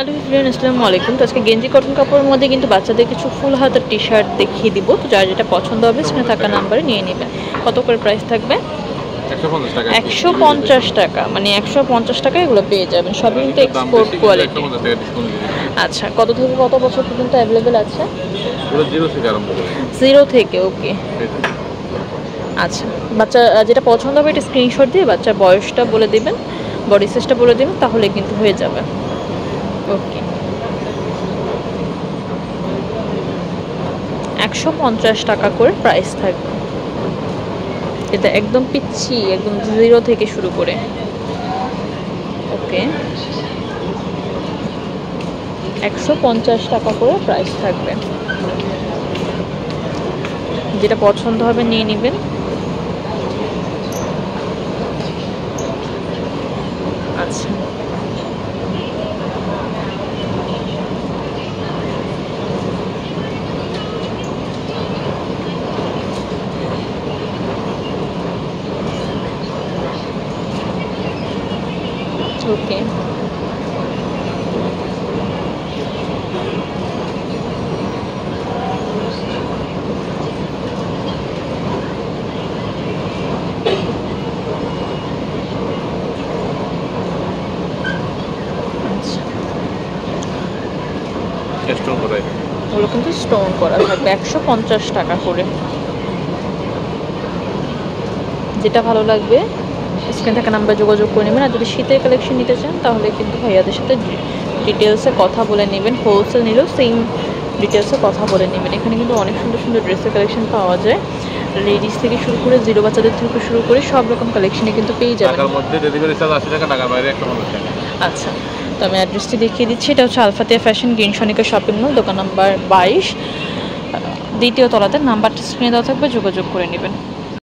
Hello everyone, আসসালামু আলাইকুম। তো আজকে গেঞ্জি কটন কাপড়ের মধ্যে কিন্তু বাচ্চাদের কিছু ফুল হাতার টি শার্ট দেখিয়ে দিব। তো যার যেটা পছন্দ হবে স্ক্রিনে থাকা নাম্বারে নিয়ে নেবেন। কত করে প্রাইস থাকবে? 150 টাকা। মানে 150 টাকায় এগুলো পেয়ে যাবেন। সবই কিন্তু এক্সপোর্ট কোয়ালিটি। আচ্ছা, কত থেকে কত বছর পর্যন্ত অ্যাভেলেবেল আছে? জিরো থেকে, ওকে। আচ্ছা, বাচ্চা যেটা পছন্দ হবে এটা স্ক্রিনশট দিয়ে বাচ্চার বয়সটা বলে দেবেন, বডি সাইজটা বলে দেবেন, তাহলে কিন্তু হয়ে যাবে। ওকে, 150 টাকা করে প্রাইস থাকবে। এটা একদম পিচ্ছি, একদম জিরো থেকে শুরু করে। ওকে, 150 টাকা করে প্রাইস থাকবে। যেটা পছন্দ হবে নিয়ে নেবেন। আচ্ছা, ওকে, ওগুলো কিন্তু স্টোন করা থাকবে। 150 টাকা করে। যেটা ভালো লাগবে স্ক্রিনে থাকা নাম্বার যোগাযোগ করে নেবেন। আর যদি শীতের কালেকশন নিতে চান তাহলে কিন্তু ভাইয়াদের সাথে ডিটেলসে কথা বলে নেবেন। হোলসেল নিলেও সেম ডিটেলসে কথা বলে নেবেন। এখানে কিন্তু অনেক সুন্দর সুন্দর ড্রেসের কালেকশন পাওয়া যায়। লেডিস থেকে শুরু করে জিরো বাচ্চাদের থেকে শুরু করে সব রকম কালেকশনে কিন্তু পেয়ে যাবেন। আচ্ছা, তো আমি অ্যাড্রেসটি দেখিয়ে দিচ্ছি। এটা হচ্ছে Alfatia fashion, green Sonika shopping mall, দোকান নাম্বার 22, দ্বিতীয় তলাতে। নাম্বারটা স্ক্রিনে দেওয়া থাকবে, যোগাযোগ করে নেবেন।